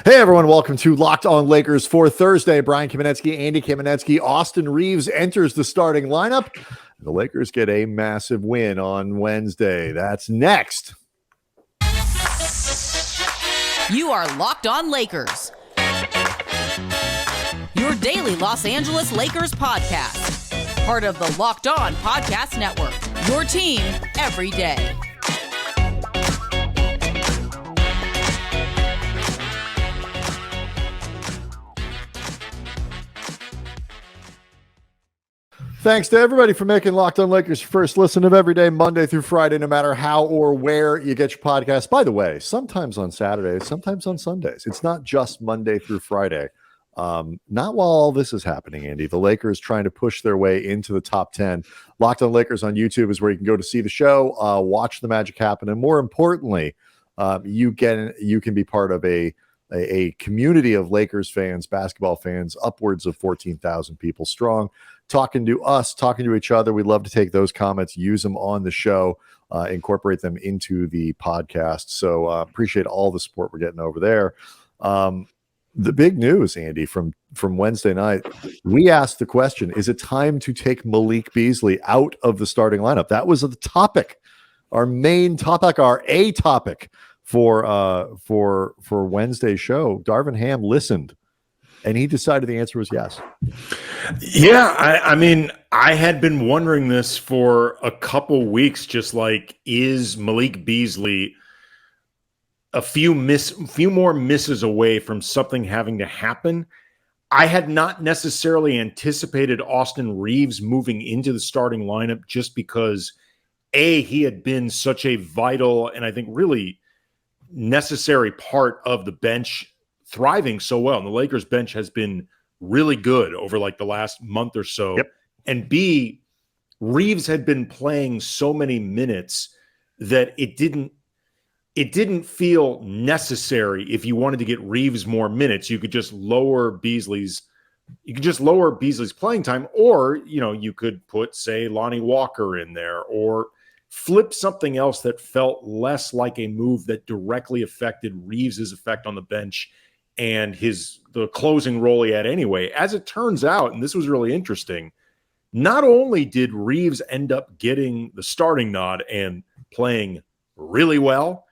Hey everyone, welcome to Locked On Lakers for Thursday. Brian Kamenetsky, Andy Kamenetsky, Austin Reaves enters the starting lineup. The Lakers get a massive win on Wednesday. That's next. You are Locked On Lakers, your daily Los Angeles Lakers podcast. Part of the Locked On Podcast Network, your team every day. Thanks to everybody for making Locked On Lakers your first listen of every day, Monday through Friday, no matter how or where you get your podcast. By the way, sometimes on Saturdays, sometimes on Sundays. It's not just Monday through Friday. Not while all this is happening, Andy. The Lakers trying to push their way into the top 10. Locked On Lakers on YouTube is where you can go to see the show, watch the magic happen, and more importantly, you can be part of a community of Lakers fans, basketball fans, upwards of 14,000 people strong, talking to us, talking to each other. We'd love to take those comments, use them on the show, incorporate them into the podcast. So appreciate all the support we're getting over there. The big news, Andy, from Wednesday night, we asked the question, is it time to take Malik Beasley out of the starting lineup? That was the topic, our main topic, our A topic for Wednesday's show. Darvin Ham listened, and he decided the answer was yes. Yeah, I mean, I had been wondering this for a couple weeks, just like, is Malik Beasley a few more misses away from something having to happen? I had not necessarily anticipated Austin Reaves moving into the starting lineup just because, A, he had been such a vital and I think really necessary part of the bench thriving so well. And the Lakers bench has been really good over like the last month or so. Yep. And B, Reaves had been playing so many minutes that it didn't feel necessary. If you wanted to get Reaves more minutes, you could just lower Beasley's playing time, or you could put, say, Lonnie Walker in there, or flip something else that felt less like a move that directly affected Reeves' effect on the bench and the closing role he had anyway. As it turns out, and this was really interesting, not only did Reaves end up getting the starting nod and playing really well,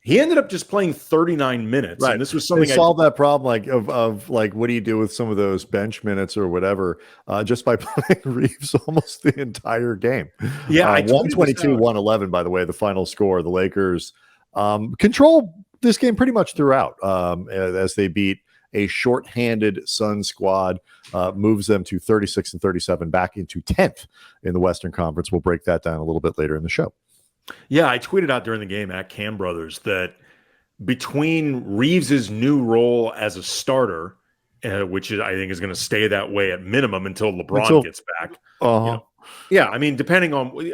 he ended up just playing 39 minutes. Right. And this was something they solved that problem, of what do you do with some of those bench minutes or whatever, just by playing Reaves almost the entire game. Yeah, 122, 111, by the way, the final score. The Lakers control this game pretty much throughout, as they beat a shorthanded Sun squad, moves them to 36 and 37, back into 10th in the Western Conference. We'll break that down a little bit later in the show. Yeah, I tweeted out during the game at Cam Brothers that between Reeves' new role as a starter, which I think is going to stay that way at minimum until LeBron gets back. Yeah, I mean, depending on,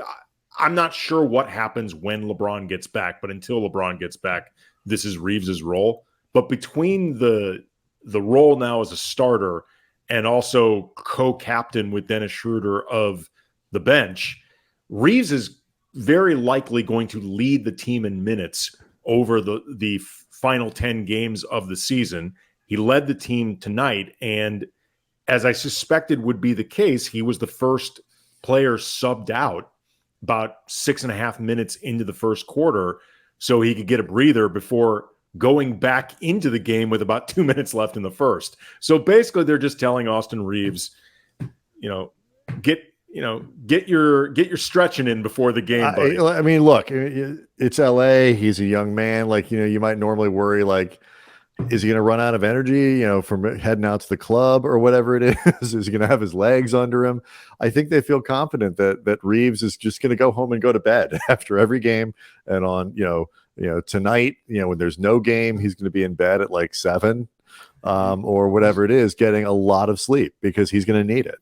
I'm not sure what happens when LeBron gets back, but until LeBron gets back, this is Reeves' role. But between the role now as a starter and also co-captain with Dennis Schroeder of the bench, Reeves is very likely going to lead the team in minutes over the final 10 games of the season. He led the team tonight, and as I suspected would be the case, he was the first player subbed out about 6.5 minutes into the first quarter so he could get a breather before going back into the game with about 2 minutes left in the first. So basically they're just telling Austin Reaves, get your stretching in before the game, buddy. I mean, look, it's LA. He's a young man. You might normally worry, is he going to run out of energy, from heading out to the club or whatever it is? Is he going to have his legs under him? I think they feel confident that Reaves is just going to go home and go to bed after every game. And on, tonight, when there's no game, he's going to be in bed at 7 or whatever it is, getting a lot of sleep because he's going to need it.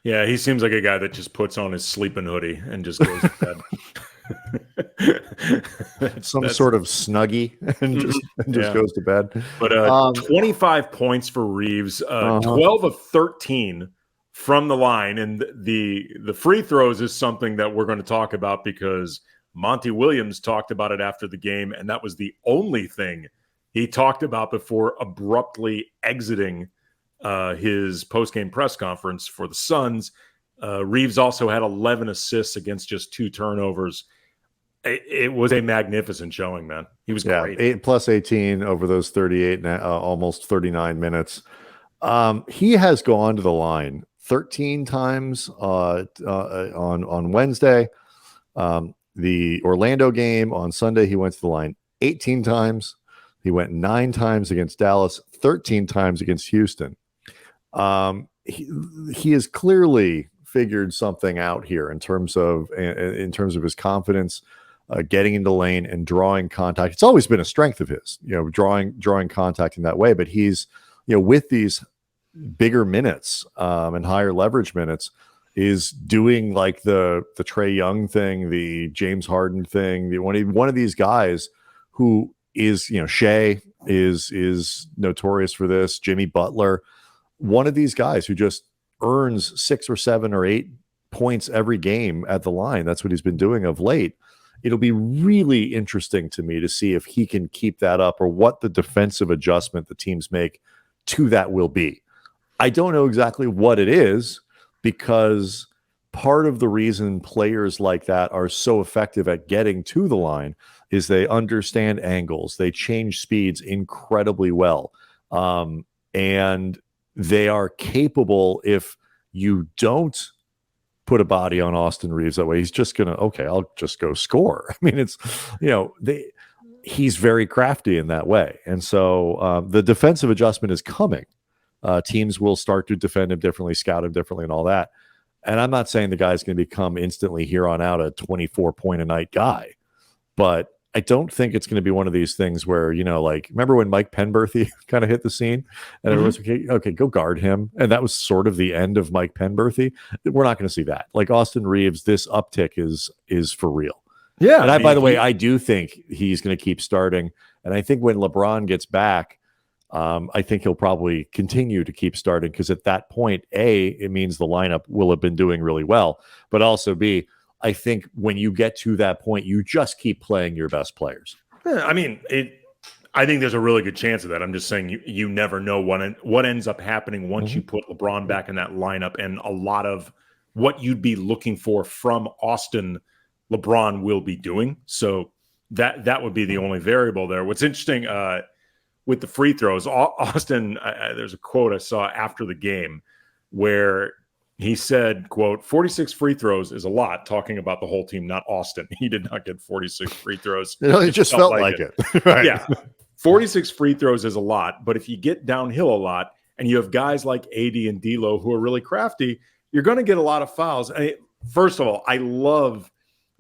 Yeah, he seems like a guy that just puts on his sleeping hoodie and just goes to bed. Some sort of Snuggie and just goes to bed. But 25 points for Reaves, 12 of 13 from the line. And the free throws is something that we're going to talk about because Monty Williams talked about it after the game, and that was the only thing he talked about before abruptly exiting his post-game press conference for the Suns. Reaves also had 11 assists against just 2 turnovers. It was a magnificent showing, man. He was great. 8 plus 18 over those 38, almost 39 minutes. He has gone to the line 13 times on Wednesday. The Orlando game on Sunday, he went to the line 18 times. He went 9 times against Dallas, 13 times against Houston. He has clearly figured something out here in terms of his confidence, getting into lane and drawing contact. It's always been a strength of his, drawing contact in that way. But he's, with these bigger minutes and higher leverage minutes, is doing like the Trae Young thing, the James Harden thing, one of these guys who is, Shea is notorious for this, Jimmy Butler, one of these guys who just earns 6 or 7 or 8 points every game at the line. That's what he's been doing of late. It'll be really interesting to me to see if he can keep that up, or what the defensive adjustment the teams make to that will be. I don't know exactly what it is, because part of the reason players like that are so effective at getting to the line is they understand angles. They change speeds incredibly well. And they are capable, if you don't put a body on Austin Reaves that way, he's just going to, okay, I'll just go score. I mean, it's, he's very crafty in that way. And so the defensive adjustment is coming. Teams will start to defend him differently, scout him differently, and all that. And I'm not saying the guy's going to become instantly here on out a 24-point-a-night guy, but I don't think it's going to be one of these things where, like, remember when Mike Penberthy kind of hit the scene and everyone's okay, go guard him. And that was sort of the end of Mike Penberthy. We're not going to see that. Like Austin Reaves, this uptick is for real. Yeah. And by the way, I do think he's going to keep starting. And I think when LeBron gets back, I think he'll probably continue to keep starting, because at that point, A, it means the lineup will have been doing really well, but also B, I think when you get to that point, you just keep playing your best players. Yeah, I mean, I think there's a really good chance of that. I'm just saying you never know what ends up happening once you put LeBron back in that lineup, and a lot of what you'd be looking for from Austin, LeBron will be doing. So that would be the only variable there. What's interesting with the free throws, Austin, there's a quote I saw after the game where he said, quote, 46 free throws is a lot, talking about the whole team, not Austin. He did not get 46 free throws. It just felt like it. Right. Yeah. 46 free throws is a lot, but if you get downhill a lot and you have guys like AD and D'Lo who are really crafty, you're going to get a lot of fouls. First of all, I love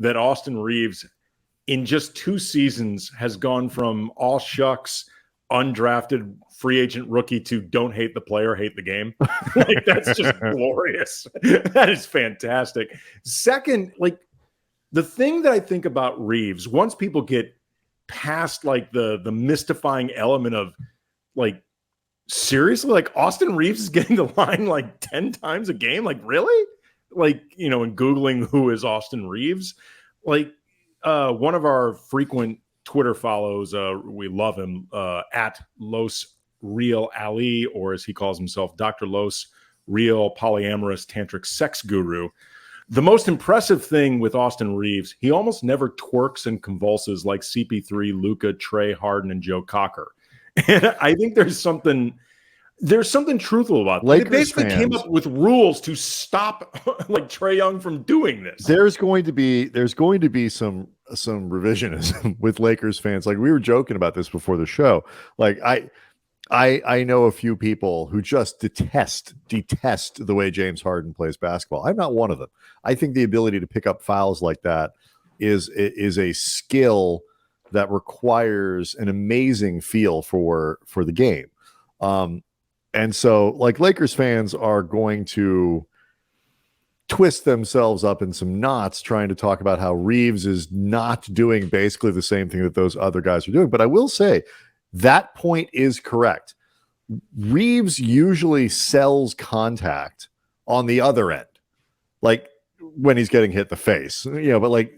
that Austin Reaves in just 2 seasons has gone from all shucks, undrafted free agent rookie to don't hate the player, hate the game. Like, that's just glorious. That is fantastic. Second, like, the thing that I think about Reaves, once people get past like the mystifying element of, like, seriously, like Austin Reaves is getting the line like 10 times a game. Like, really? Like, and Googling who is Austin Reaves, like one of our frequent Twitter follows, we love him, at Los Real Ali, or as he calls himself, Dr. Los, Real Polyamorous Tantric Sex Guru. The most impressive thing with Austin Reaves, he almost never twerks and convulses like CP3, Luka, Trae, Harden, and Joe Cocker. And I think there's something truthful about that. They basically came up with rules to stop like Trae Young from doing this. There's going to be some revisionism with Lakers fans. Like, we were joking about this before the show. Like, I know a few people who just detest the way James Harden plays basketball. I'm not one of them. I think the ability to pick up fouls like that is a skill that requires an amazing feel for the game. And so, like, Lakers fans are going to twist themselves up in some knots trying to talk about how Reaves is not doing basically the same thing that those other guys are doing. But I will say that point is correct. Reaves usually sells contact on the other end, like when he's getting hit in the face, but like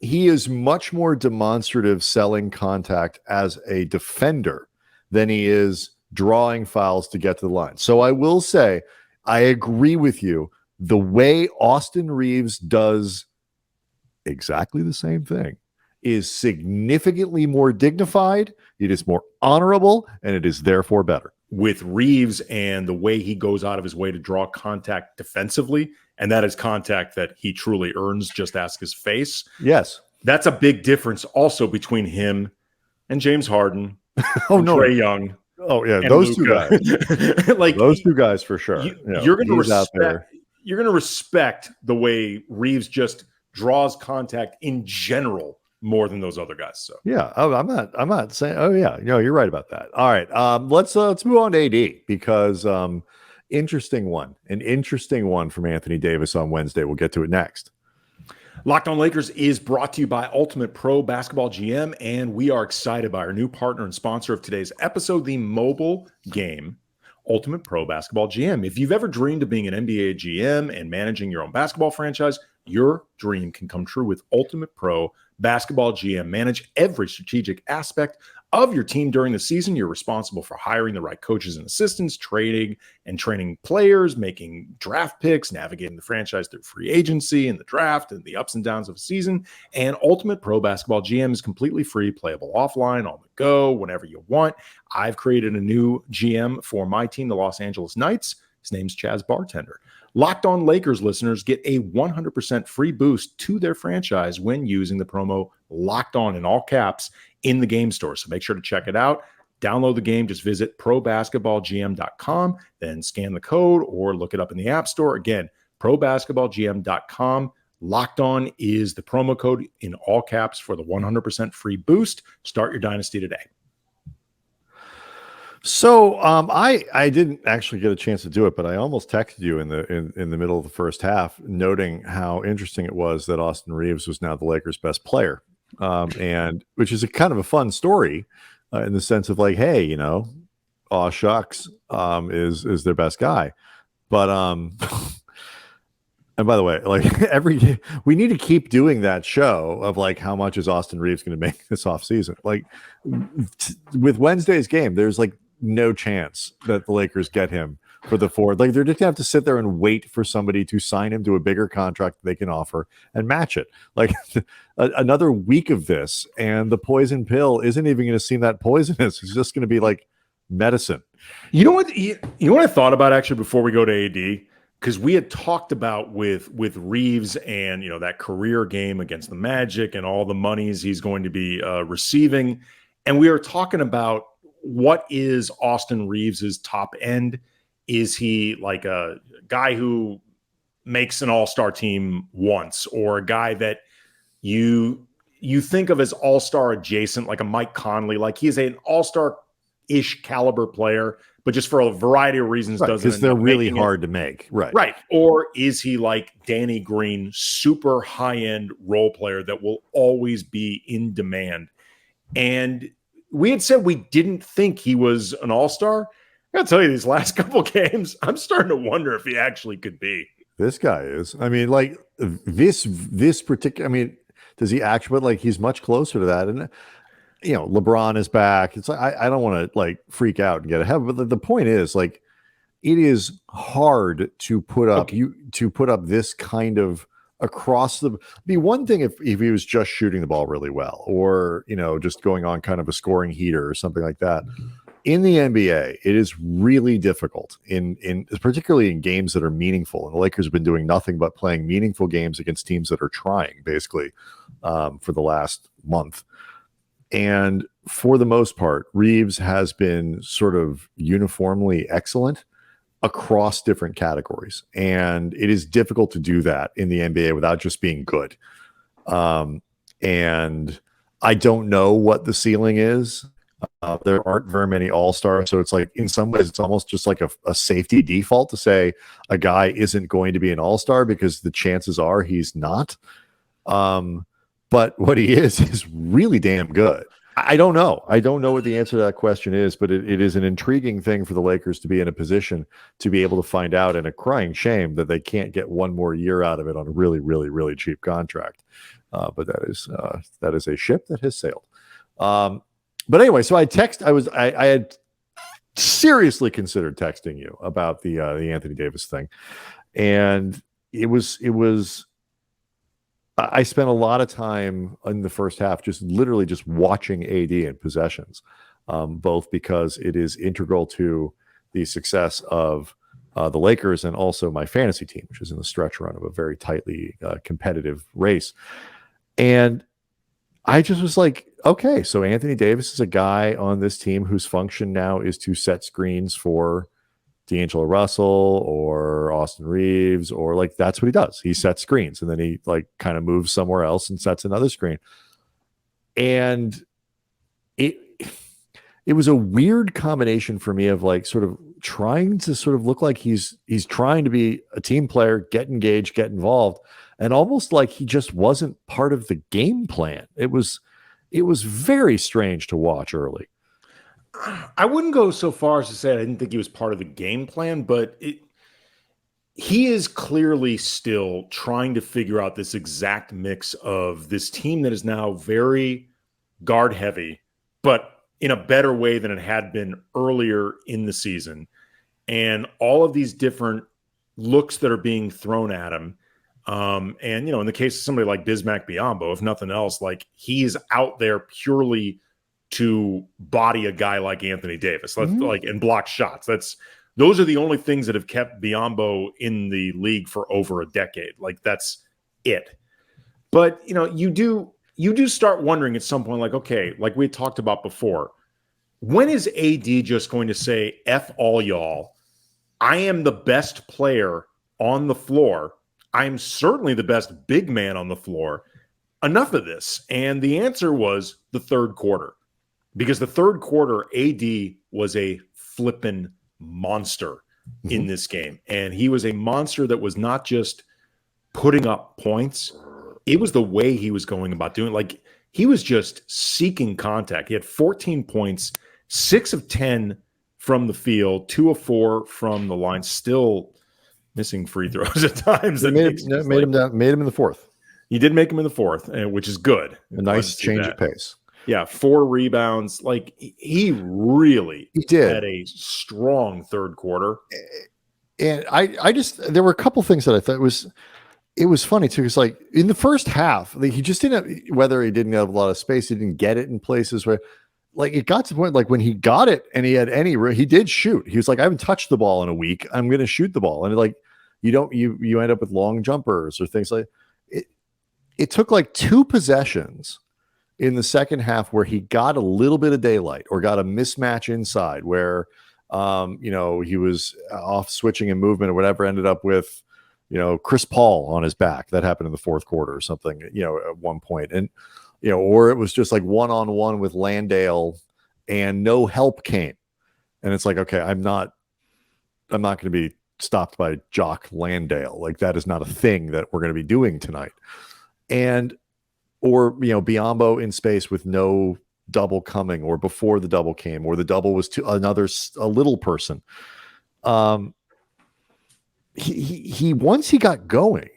he is much more demonstrative selling contact as a defender than he is drawing fouls to get to the line. So I will say, I agree with you. The way Austin Reaves does exactly the same thing is significantly more dignified, it is more honorable, and it is therefore better. With Reaves and the way he goes out of his way to draw contact defensively, and that is contact that he truly earns, just ask his face. Yes. That's a big difference also between him and James Harden, Trae Young. Oh, yeah, those Luka. two guys. Like those two guys for sure. You're going to respect the way Reaves just draws contact in general more than those other guys. So yeah, I'm not saying. Oh yeah, you're right about that. All right, let's move on to AD because an interesting one from Anthony Davis on Wednesday. We'll get to it next. Locked On Lakers is brought to you by Ultimate Pro Basketball GM, and we are excited by our new partner and sponsor of today's episode, the mobile game Ultimate Pro Basketball GM. If you've ever dreamed of being an NBA GM and managing your own basketball franchise, your dream can come true with Ultimate Pro Basketball GM. Manage every strategic aspect of your team during the season. You're responsible for hiring the right coaches and assistants, trading and training players, making draft picks, navigating the franchise through free agency and the draft and the ups and downs of a season. And Ultimate Pro Basketball GM is completely free, playable offline, on the go, whenever you want. I've created a new GM for my team, the Los Angeles Knights. His name's Chaz Bartender. Locked On Lakers listeners get a 100% free boost to their franchise when using the promo Locked On in all caps in the game store. So make sure to check it out. Download the game. Just visit probasketballgm.com, then scan the code or look it up in the App Store. Again, probasketballgm.com. Locked On is the promo code in all caps for the 100% free boost. Start your dynasty today. So I didn't actually get a chance to do it, but I almost texted you in the middle of the first half, noting how interesting it was that Austin Reaves was now the Lakers' best player, and which is a kind of a fun story in the sense of like, hey, aw shucks, is their best guy, but and by the way, like we need to keep doing that show of like how much is Austin Reaves going to make this offseason. Like with Wednesday's game, there's like no chance that the Lakers get him for the forward. Like they're just gonna have to sit there and wait for somebody to sign him to a bigger contract they can offer and match it. Like another week of this, and the poison pill isn't even going to seem that poisonous. It's just going to be like medicine. You know what? You know what I thought about actually before we go to AD, because we had talked about with Reaves and that career game against the Magic and all the monies he's going to be receiving, and we were talking about what is Austin Reaves's top end. Is he like a guy who makes an all-star team once, or a guy that you think of as all-star adjacent, like a Mike Conley, like he's an all-star-ish caliber player, but just for a variety of reasons doesn't, because they're really hard to make. Right. Or is he like Danny Green, super high-end role player that will always be in demand? And we had said we didn't think he was an all-star. I gotta tell you, these last couple games, I'm starting to wonder if he actually could be. This guy is. I mean, like this particular. I mean, does he actually? But like, he's much closer to that. And LeBron is back. It's like I don't want to like freak out and get ahead. But the point is, like, it is hard to put up this kind of across the. Be one thing if he was just shooting the ball really well, or just going on kind of a scoring heater or something like that. In the NBA, it is really difficult in particularly in games that are meaningful. And the Lakers have been doing nothing but playing meaningful games against teams that are trying, basically, for the last month. And for the most part, Reaves has been sort of uniformly excellent across different categories. And it is difficult to do that in the NBA without just being good. And I don't know what the ceiling is. There aren't very many all-stars, so it's like in some ways it's almost just like a safety default to say a guy isn't going to be an all-star because the chances are he's not. But what he is really damn good. I don't know. I don't know what the answer to that question is, but it is an intriguing thing for the Lakers to be in a position to be able to find out, and a crying shame that they can't get one more year out of it on a really, really, really cheap contract. But that is a ship that has sailed. But anyway, so I had seriously considered texting you about the Anthony Davis thing, and it was. I spent a lot of time in the first half just literally just watching AD in possessions, both because it is integral to the success of the Lakers and also my fantasy team, which is in the stretch run of a very tightly competitive race. And I just was like, okay, so Anthony Davis is a guy on this team whose function now is to set screens for D'Angelo Russell or Austin Reaves, or like that's what he does. He sets screens and then he like kind of moves somewhere else and sets another screen. And it was a weird combination for me of like sort of trying to sort of look like he's trying to be a team player, get engaged, get involved, and almost like he just wasn't part of the game plan. It was very strange to watch early. I wouldn't go so far as to say I didn't think he was part of the game plan, but he is clearly still trying to figure out this exact mix of this team that is now very guard heavy, but in a better way than it had been earlier in the season. And all of these different looks that are being thrown at him. And, in the case of somebody like Bismack Biyombo, if nothing else, like he's out there purely to body a guy like Anthony Davis, like and block shots. Those are the only things that have kept Biyombo in the league for over a decade. Like that's it. But you do start wondering at some point, like, okay, like we talked about before, when is AD just going to say, F all y'all, I am the best player on the floor. I'm certainly the best big man on the floor. Enough of this. And the answer was the third quarter. Because the third quarter, AD was a flippin' monster in this game. And he was a monster that was not just putting up points. It was the way he was going about doing it. Like, he was just seeking contact. He had 14 points, 6 of 10 from the field, 2 of 4 from the line, still missing free throws at times. That made him in the fourth. He did make him in the fourth, which is good. A nice change of pace. Yeah, 4 rebounds. Like he did had a strong third quarter. And I just there were a couple things that I thought it was funny too. Because like in the first half, he just didn't. Whether he didn't have a lot of space, he didn't get it in places where, like, it got to the point like when he got it and he had he did shoot. He was like, I haven't touched the ball in a week. I'm going to shoot the ball, and like you end up with long jumpers or things like it. It took like 2 possessions in the second half where he got a little bit of daylight or got a mismatch inside where, he was off switching and movement or whatever, ended up with, Chris Paul on his back. That happened in the fourth quarter or something, at one point. And, or it was just like one-on-one with Landale and no help came. And it's like, okay, I'm not going to be stopped by Jock Landale. Like that is not a thing that we're going to be doing tonight. Or Biyombo in space with no double coming, or before the double came, or the double was to a little person. He once he got going,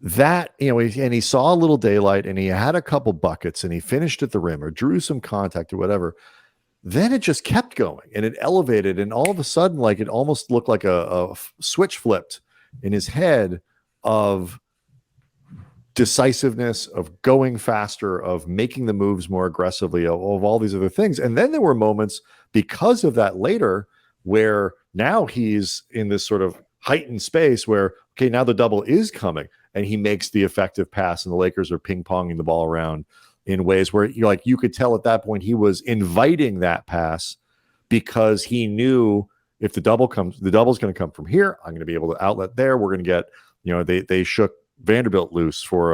that and he saw a little daylight, and he had a couple buckets, and he finished at the rim or drew some contact or whatever. Then it just kept going, and it elevated, and all of a sudden, like it almost looked like a switch flipped in his head of decisiveness, of going faster, of making the moves more aggressively, of all these other things. And then there were moments because of that later where now he's in this sort of heightened space where, okay, now the double is coming and he makes the effective pass and the Lakers are ping-ponging the ball around in ways where you could tell at that point he was inviting that pass because he knew if the double comes, the double's going to come from here. I'm going to be able to outlet there. We're going to get, they shook Vanderbilt loose for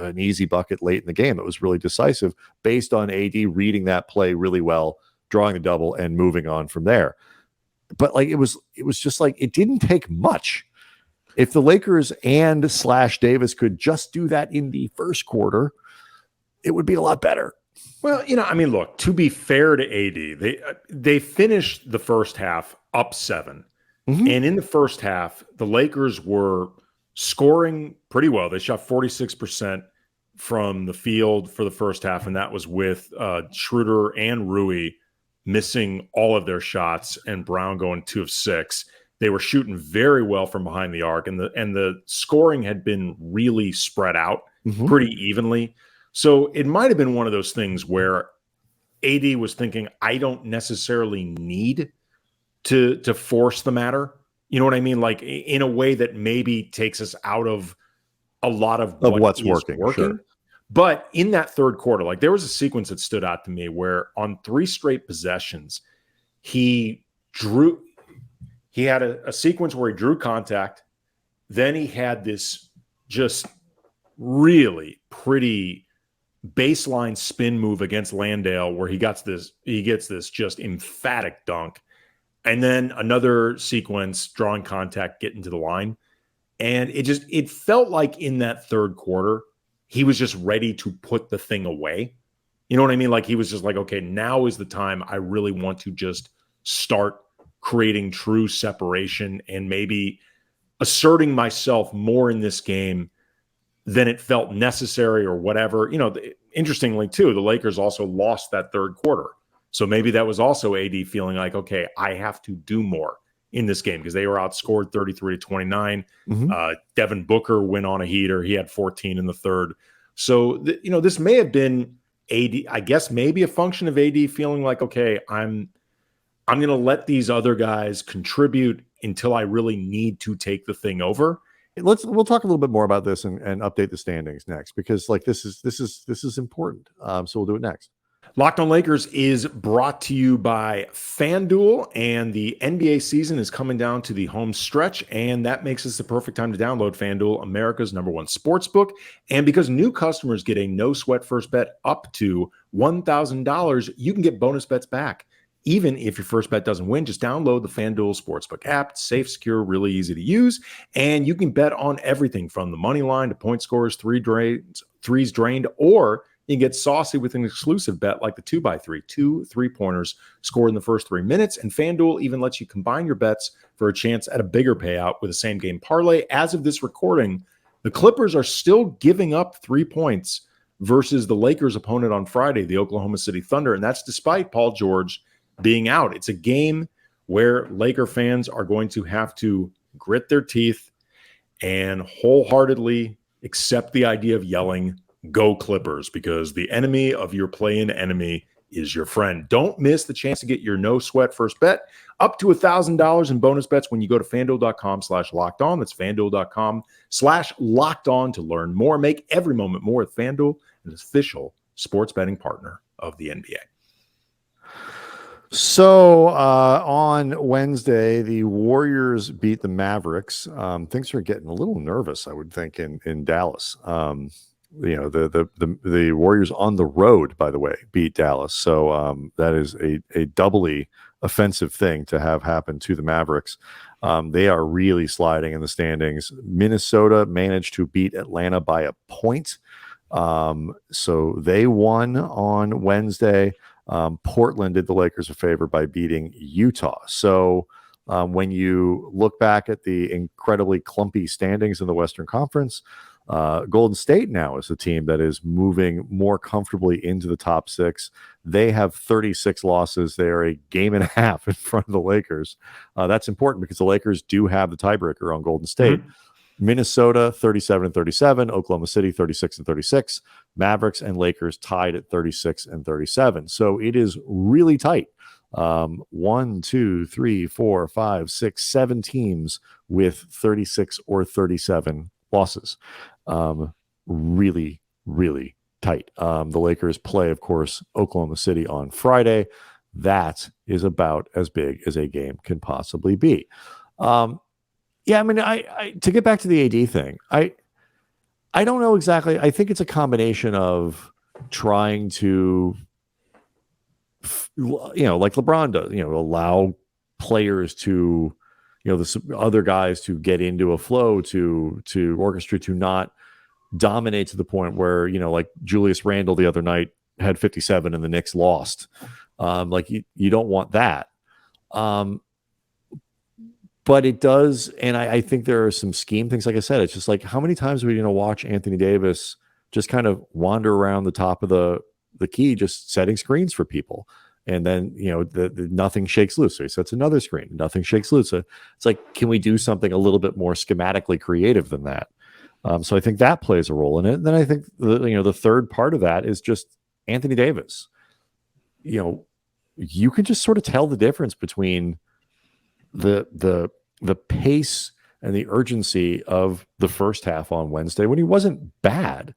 an easy bucket late in the game. It was really decisive based on AD reading that play really well, drawing the double and moving on from there. But like it was just like it didn't take much. If the Lakers and / Davis could just do that in the first quarter, it would be a lot better. Well, look, to be fair to AD, they finished the first half up 7. Mm-hmm. And in the first half, the Lakers were scoring pretty well. They shot 46%, from the field for the first half, and that was with Schroeder and Rui missing all of their shots and Brown going 2 of 6. They were shooting very well from behind the arc, and the scoring had been really spread out pretty evenly. So it might have been one of those things where AD was thinking, I don't necessarily need to force the matter. You know what I mean? Like in a way that maybe takes us out of a lot of what's working. Sure. But in that third quarter, like there was a sequence that stood out to me where on 3 straight possessions, he had a sequence where he drew contact. Then he had this just really pretty baseline spin move against Landale where he gets this just emphatic dunk. And then another sequence drawing contact, getting to the line. And it felt like in that third quarter, he was just ready to put the thing away. You know what I mean? Like he was just like, okay, now is the time I really want to just start creating true separation and maybe asserting myself more in this game than it felt necessary or whatever. You know, interestingly too, the Lakers also lost that third quarter. So maybe that was also AD feeling like, okay, I have to do more in this game because they were outscored 33-29. Devin Booker went on a heater. He had 14 in the third. So, this may have been AD, I guess maybe a function of AD feeling like, okay, I'm going to let these other guys contribute until I really need to take the thing over. We'll talk a little bit more about this and update the standings next, because like this is important. So we'll do it next. Locked on Lakers is brought to you by FanDuel, and the NBA season is coming down to the home stretch, and that makes this the perfect time to download FanDuel, America's #1 sportsbook. And because new customers get a no-sweat first bet up to $1,000, you can get bonus bets back. Even if your first bet doesn't win, just download the FanDuel Sportsbook app. It's safe, secure, really easy to use, and you can bet on everything from the money line to point scores, threes drained, or you can get saucy with an exclusive bet like the 2x3, 2 3-pointers scored in the first 3 minutes. And FanDuel even lets you combine your bets for a chance at a bigger payout with a same-game parlay. As of this recording, the Clippers are still giving up 3 points versus the Lakers' opponent on Friday, the Oklahoma City Thunder, and that's despite Paul George being out. It's a game where Laker fans are going to have to grit their teeth and wholeheartedly accept the idea of yelling, "Go Clippers," because the enemy of your play-in enemy is your friend. Don't miss the chance to get your no-sweat first bet up to $1,000 in bonus bets when you go to FanDuel.com/lockedon. That's FanDuel.com/lockedon to learn more. Make every moment more with FanDuel, an official sports betting partner of the NBA. So on Wednesday, the Warriors beat the Mavericks. Things are getting a little nervous, I would think, in Dallas. The Warriors on the road, by the way, beat Dallas. So that is a doubly offensive thing to have happen to the Mavericks. They are really sliding in the standings. Minnesota managed to beat Atlanta by a point. So they won on Wednesday. Portland did the Lakers a favor by beating Utah. So when you look back at the incredibly clumpy standings in the Western Conference, Golden State now is the team that is moving more comfortably into the top 6. They have 36 losses. They are a game and a half in front of the Lakers. That's important because the Lakers do have the tiebreaker on Golden State. Minnesota 37-37, Oklahoma City 36-36, Mavericks and Lakers tied at 36-37. So it is really tight. 1, 2, 3, 4, 5, 6, 7 teams with 36 or 37 losses. Really, really tight. The Lakers play, of course, Oklahoma City on Friday. That is about as big as a game can possibly be. Yeah, I mean, I to get back to the AD thing, I don't know exactly. I think it's a combination of trying to, like LeBron does, allow players to, the other guys to get into a flow, to orchestrate, to not dominate to the point where, like Julius Randle the other night had 57 and the Knicks lost. Like you don't want that. But it does, and I think there are some scheme things. Like I said, it's just like, how many times are we going to watch Anthony Davis just kind of wander around the top of the key, just setting screens for people. And then, the nothing shakes loose. So he sets another screen, nothing shakes loose. So it's like, can we do something a little bit more schematically creative than that? So I think that plays a role in it. And then I think the third part of that is just Anthony Davis. You can just sort of tell the difference between the pace and the urgency of the first half on Wednesday when he wasn't bad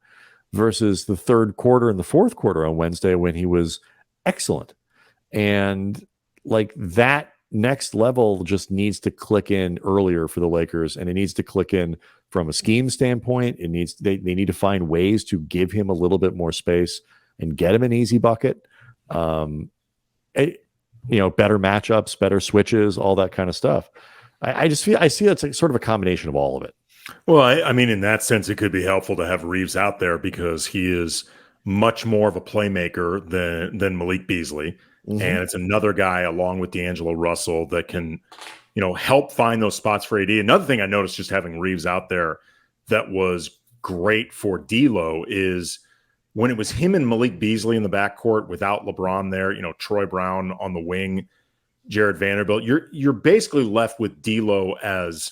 versus the third quarter and the fourth quarter on Wednesday when he was excellent. And like that next level just needs to click in earlier for the Lakers, and it needs to click in from a scheme standpoint. They need to find ways to give him a little bit more space and get him an easy bucket. Better matchups, better switches, all that kind of stuff. I see it's sort of a combination of all of it. Well, I mean, in that sense, it could be helpful to have Reaves out there because he is much more of a playmaker than Malik Beasley. Mm-hmm. And it's another guy along with D'Angelo Russell that can, help find those spots for AD. Another thing I noticed just having Reaves out there that was great for D'Lo is when it was him and Malik Beasley in the backcourt without LeBron there, Troy Brown on the wing, Jared Vanderbilt, you're basically left with D'Lo as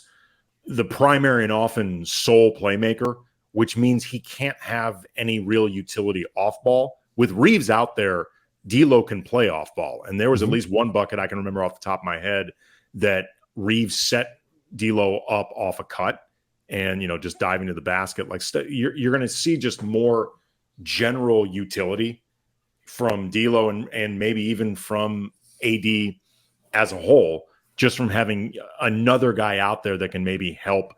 the primary and often sole playmaker, which means he can't have any real utility off ball. With Reaves out there, D'Lo can play off ball. And there was at least one bucket I can remember off the top of my head that Reaves set D'Lo up off a cut and, just diving to the basket. Like you're going to see just more general utility from D'Lo and maybe even from AD as a whole, just from having another guy out there that can maybe help,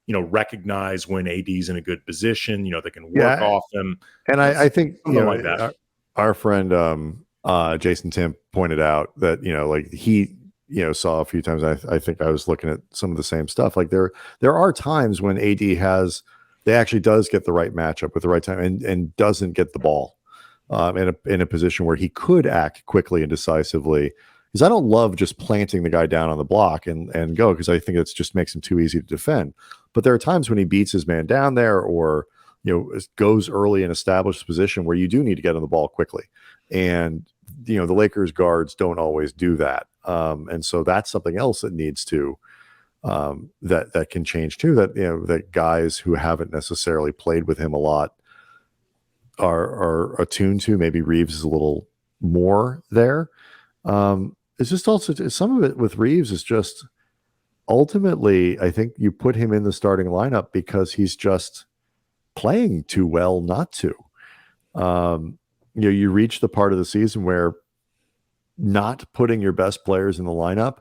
recognize when AD's in a good position, that can work off him. And I think, like that. Our friend Jason Tim pointed out that, like he, saw a few times. I think I was looking at some of the same stuff. Like there are times when AD actually does get the right matchup with the right time and doesn't get the ball in a position where he could act quickly and decisively. Because I don't love just planting the guy down on the block and go, because I think it just makes him too easy to defend. But there are times when he beats his man down there or, goes early and establishes position where you do need to get on the ball quickly. And, the Lakers guards don't always do that. And so that's something else that needs to, that can change too, that guys who haven't necessarily played with him a lot are attuned to. Maybe Reaves is a little more there. It's just also some of it with Reaves is just ultimately, I think you put him in the starting lineup because he's just playing too well not to. You reach the part of the season where not putting your best players in the lineup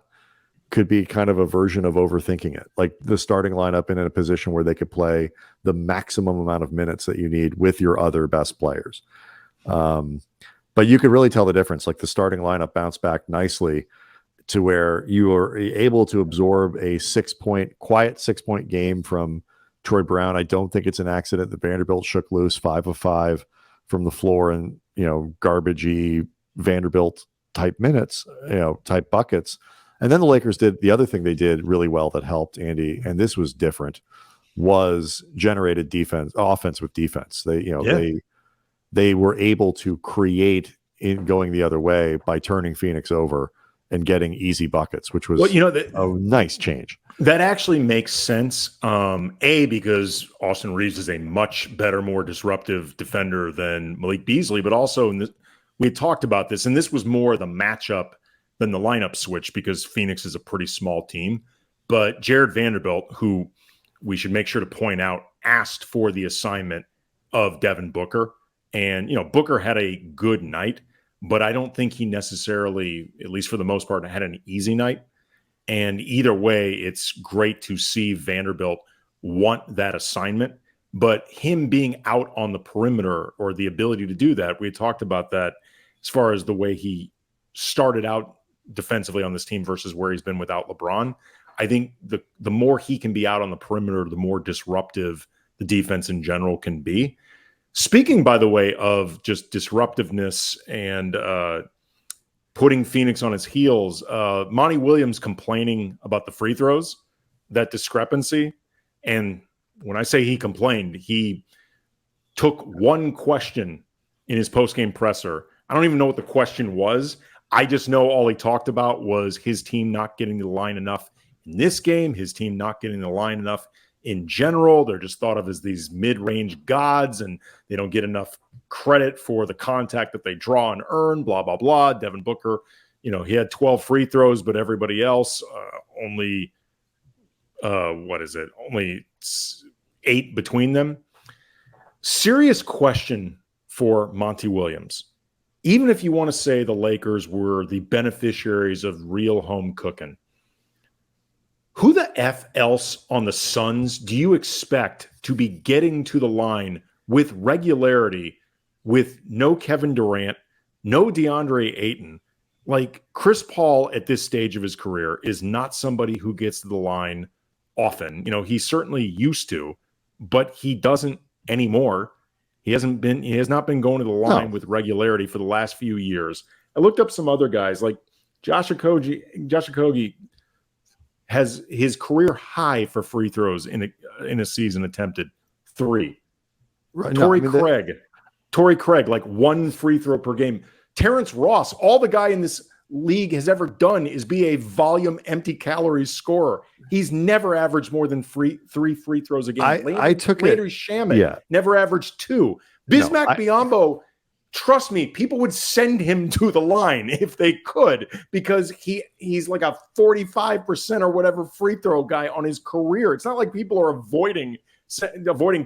could be kind of a version of overthinking it. Like the starting lineup in a position where they could play the maximum amount of minutes that you need with your other best players. But you could really tell the difference. Like the starting lineup bounced back nicely to where you are able to absorb a quiet 6-point game from Troy Brown. I don't think it's an accident that Vanderbilt shook loose 5 of 5 from the floor and, garbagey Vanderbilt type minutes, type buckets. And then the Lakers did the other thing they did really well that helped Andy. And this was different, was generated offense with defense. They were able to create in going the other way by turning Phoenix over and getting easy buckets, which was a nice change. That actually makes sense. Because Austin Reaves is a much better, more disruptive defender than Malik Beasley, but also we had talked about this, and this was more the matchup than the lineup switch because Phoenix is a pretty small team. But Jared Vanderbilt, who we should make sure to point out, asked for the assignment of Devin Booker. And, Booker had a good night, but I don't think he necessarily, at least for the most part, had an easy night. And either way, it's great to see Vanderbilt want that assignment. But him being out on the perimeter or the ability to do that, we had talked about that as far as the way he started out defensively on this team versus where he's been without LeBron. I think the more he can be out on the perimeter, the more disruptive the defense in general can be. Speaking, by the way, of just disruptiveness and putting Phoenix on his heels, Monty Williams complaining about the free throws, that discrepancy. And when I say he complained, he took one question in his post-game presser. I don't even know what the question was. I just know all he talked about was his team not getting to the line enough in this game, his team not getting the line enough in general. They're just thought of as these mid-range gods, and they don't get enough credit for the contact that they draw and earn, blah, blah, blah. Devin Booker, he had 12 free throws, but everybody else only, only 8 between them. Serious question for Monty Williams. Even if you want to say the Lakers were the beneficiaries of real home cooking, who the F else on the Suns do you expect to be getting to the line with regularity with no Kevin Durant, no DeAndre Ayton? Like, Chris Paul at this stage of his career is not somebody who gets to the line often. He certainly used to, but he doesn't anymore. He has not been going to the line with regularity for the last few years. I looked up some other guys like Josh Okogie has his career high for free throws in a season attempted 3. Right. Torrey Craig, like 1 free throw per game. Terrence Ross, all the guy in this league has ever done is be a volume, empty calories scorer. He's never averaged more than 3 free throws a game. Landry Shamet never averaged 2. Bismack Biyombo, trust me, people would send him to the line if they could, because he's like a 45% or whatever free throw guy on his career. It's not like people are avoiding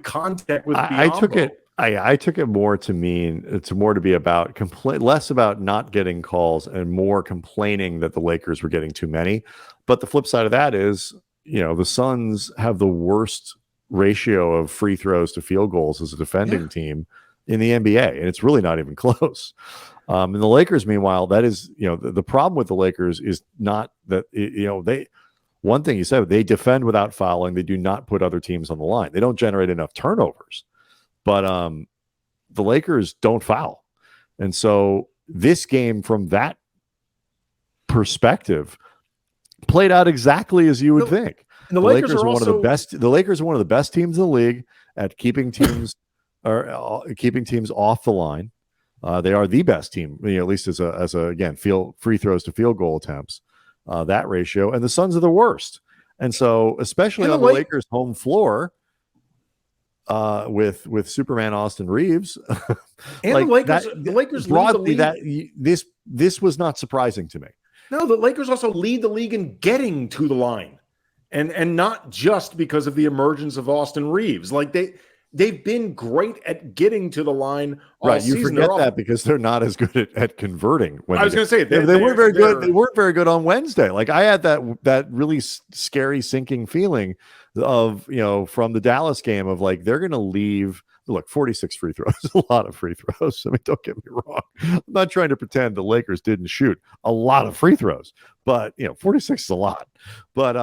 contact with Biyombo. I took it more to mean it's more to be about less about not getting calls and more complaining that the Lakers were getting too many. But the flip side of that is, the Suns have the worst ratio of free throws to field goals as a defending team in the NBA, and it's really not even close. And the Lakers, meanwhile, that is, the problem with the Lakers is not that, one thing you said, they defend without fouling. They do not put other teams on the line. They don't generate enough turnovers. But the Lakers don't foul. And so this game, from that perspective, played out exactly as you would think. And the Lakers are one of the best. The Lakers are one of the best teams in the league at keeping teams off the line. They are the best team, at least as a free throws to field goal attempts. That ratio, and the Suns are the worst. And so, especially on the Lakers' home floor, with Superman Austin Reaves, and like the Lakers broadly, that this was not surprising to me. No, the Lakers also lead the league in getting to the line, and not just because of the emergence of Austin Reaves. Like they've been great at getting to the line all right. season. You forget that because they're not as good at converting. I was going to say they weren't very good. They weren't very good on Wednesday. Like, I had that really scary sinking feeling of, from the Dallas game of, like, they're going to leave. Look, 46 free throws is a lot of free throws. I mean, don't get me wrong. I'm not trying to pretend the Lakers didn't shoot a lot of free throws, but 46 is a lot. But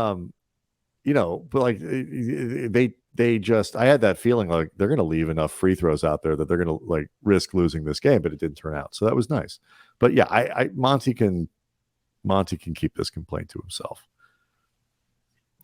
like they just, I had that feeling like they're going to leave enough free throws out there that they're going to, like, risk losing this game, but it didn't turn out. So that was nice. But yeah, Monty can keep this complaint to himself,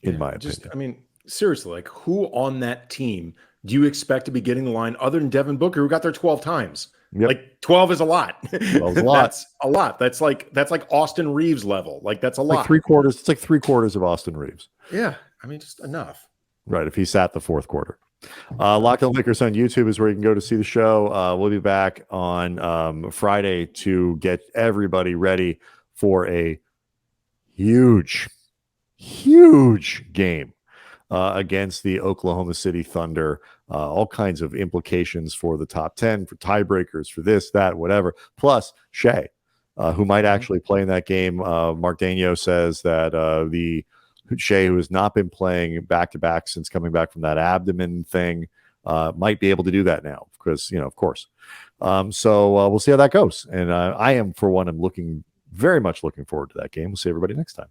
in my opinion. I mean, seriously, like, who on that team do you expect to be getting the line other than Devin Booker, who got there 12 times? Yep. Like, 12 is a lot. 12 is a lot. That's a lot. That's like Austin Reaves level. Like, that's a lot. It's like 3/4 of Austin Reaves. Yeah. I mean, just enough. Right, if he sat the fourth quarter. Locked On Lakers on YouTube is where you can go to see the show. We'll be back on Friday to get everybody ready for a huge game against the Oklahoma City Thunder. All kinds of implications for the top 10, for tiebreakers, for this, that, whatever. Plus, Shea, who might actually play in that game. Mark Daigneault says that the Shea, who has not been playing back-to-back since coming back from that abdomen thing, might be able to do that now because, of course. So we'll see how that goes. And I am, for one, I'm very much looking forward to that game. We'll see everybody next time.